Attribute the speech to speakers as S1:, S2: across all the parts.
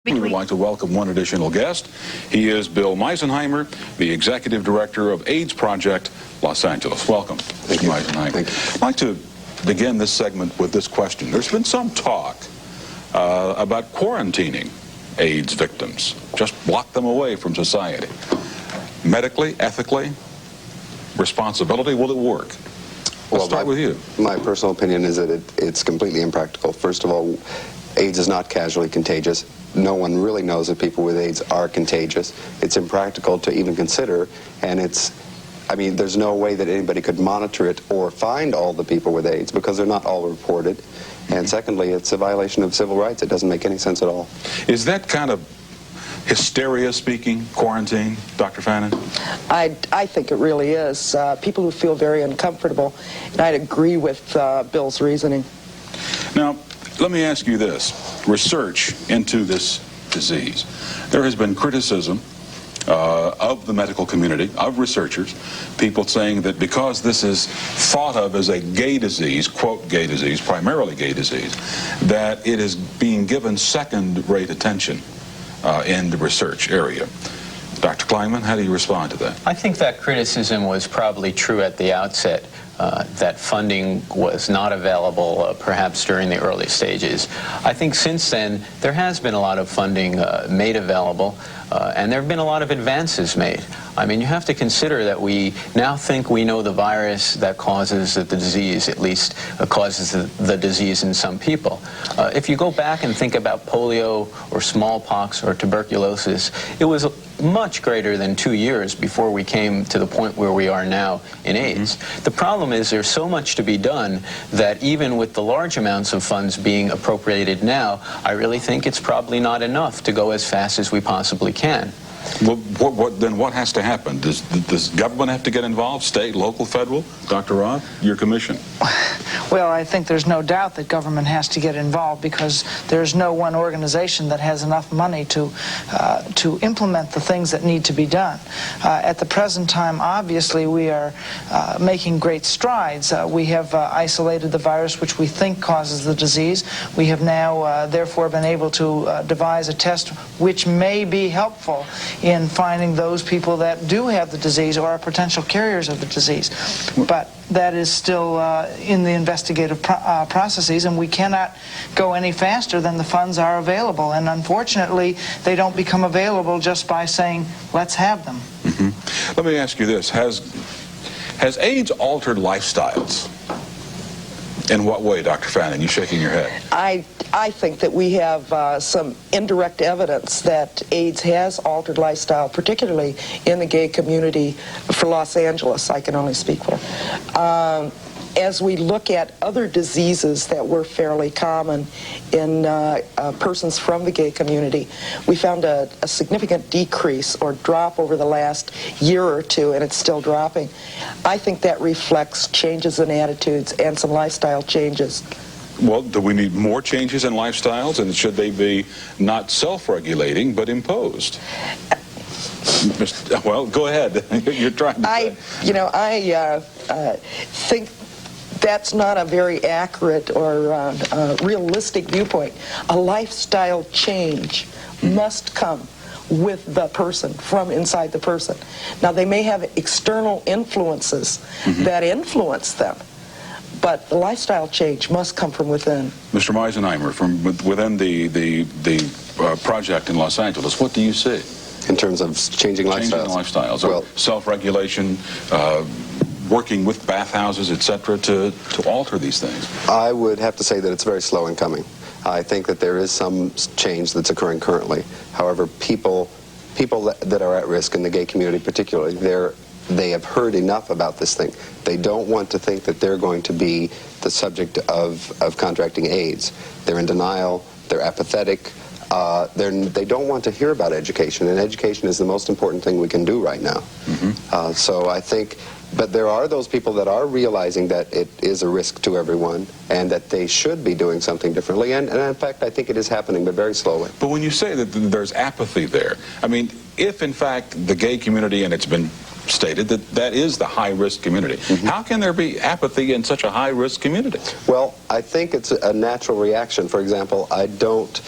S1: We would like to welcome one additional guest. He is Bill Meisenheimer, the Executive Director of AIDS Project, Los Angeles. Welcome, Mr. Meisenheimer.
S2: Thank you.
S1: I'd like to begin this segment with this question. There's been some talk about quarantining AIDS victims, just lock them away from society. Medically, ethically, responsibility, will it work? Let's start with you.
S2: My personal opinion is that it's completely impractical. First of all, AIDS is not casually contagious. No one really knows that people with AIDS are contagious. It's impractical to even consider, and there's no way that anybody could monitor it or find all the people with AIDS because they're not all reported. And secondly, it's a violation of civil rights. It doesn't make any sense at all.
S1: Is that kind of hysteria speaking, quarantine, Dr. Fannin?
S3: I think it really is. People who feel very uncomfortable, and I'd agree with Bill's reasoning.
S1: Now, let me ask you this. Research into this disease. There has been criticism of the medical community, of researchers, people saying that because this is thought of as a gay disease, quote gay disease, primarily gay disease, that it is being given second-rate attention in the research area. Dr. Kleinman, how do you respond to that?
S4: I think that criticism was probably true at the outset. That funding was not available perhaps during the early stages. I think since then there has been a lot of funding made available and there have been a lot of advances made. I mean, you have to consider that we now think we know the virus that causes the disease, at least causes the disease in some people. If you go back and think about polio or smallpox or tuberculosis, it was much greater than 2 years before we came to the point where we are now in AIDS. The problem is there's so much to be done that even with the large amounts of funds being appropriated now, I really think it's probably not enough to go as fast as we possibly can.
S1: Well, then what has to happen? Does government have to get involved, state, local, federal? Dr. Roth, your commission.
S5: Well, I think there's no doubt that government has to get involved because there's no one organization that has enough money to implement the things that need to be done. At the present time, obviously, we are making great strides. We have isolated the virus, which we think causes the disease. We have now, therefore, been able to devise a test which may be helpful in finding those people that do have the disease or are potential carriers of the disease. But that is still in the investigative processes, and we cannot go any faster than the funds are available. And unfortunately, they don't become available just by saying, let's have them.
S1: Let me ask you this. Has AIDS altered lifestyles? In what way, Dr. Fannin? You shaking your head.
S3: I think that we have some indirect evidence that AIDS has altered lifestyle, particularly in the gay community for Los Angeles. I can only speak for. As we look at other diseases that were fairly common in persons from the gay community, we found a significant decrease or drop over the last year or two, and it's still dropping. I think that reflects changes in attitudes and some lifestyle changes.
S1: Well, do we need more changes in lifestyles, and should they be not self-regulating but imposed? Well, go ahead. You're trying to
S3: I think that's not a very accurate or realistic viewpoint. A lifestyle change must come with the person, from inside the person. Now, they may have external influences that influence them, but the lifestyle change must come from within.
S1: Mr. Meisenheimer, from within the project in Los Angeles, what do you see?
S2: In terms of changing lifestyles?
S1: Changing lifestyles,
S2: well,
S1: self-regulation, working with bathhouses, etc., to alter these things.
S2: I would have to say that it's very slow in coming. I think that there is some change that's occurring currently. However, people that are at risk in the gay community particularly, they have heard enough about this thing. They don't want to think that they're going to be the subject of contracting AIDS. They're in denial, they're apathetic, they don't want to hear about education, and education is the most important thing we can do right now. So I think, but there are those people that are realizing that it is a risk to everyone and that they should be doing something differently, and in fact I think it is happening, but very slowly.
S1: But when you say that there's apathy there, I mean, if in fact the gay community, and it's been stated that is the high-risk community. How can there be apathy in such a high-risk community?
S2: Well, I think it's a natural reaction. For example, I don't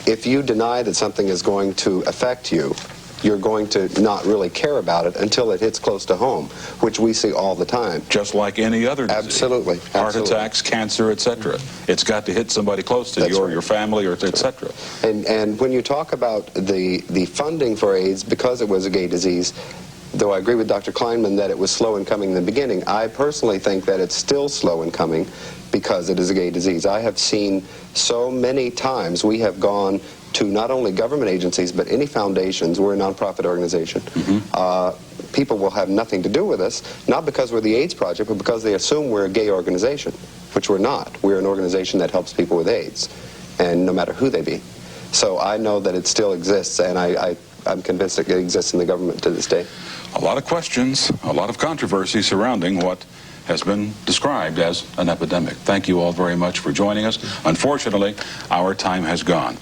S2: if you deny that something is going to affect you, you're going to not really care about it until it hits close to home, which we see all the time.
S1: Just like any other disease.
S2: Absolutely.
S1: Heart attacks, cancer, etc. It's got to hit somebody close to
S2: That's
S1: you or
S2: right.
S1: your family, or etc.
S2: And when you talk about the funding for AIDS, because it was a gay disease, though I agree with Dr. Kleinman that it was slow in coming in the beginning, I personally think that it's still slow in coming because it is a gay disease. I have seen so many times we have gone to not only government agencies, but any foundations. We're a nonprofit organization. People will have nothing to do with us, not because we're the AIDS Project, but because they assume we're a gay organization, which we're not. We're an organization that helps people with AIDS, and no matter who they be. So I know that it still exists, and I'm convinced that it exists in the government to this day.
S1: A lot of questions, a lot of controversy surrounding what has been described as an epidemic. Thank you all very much for joining us. Unfortunately, our time has gone.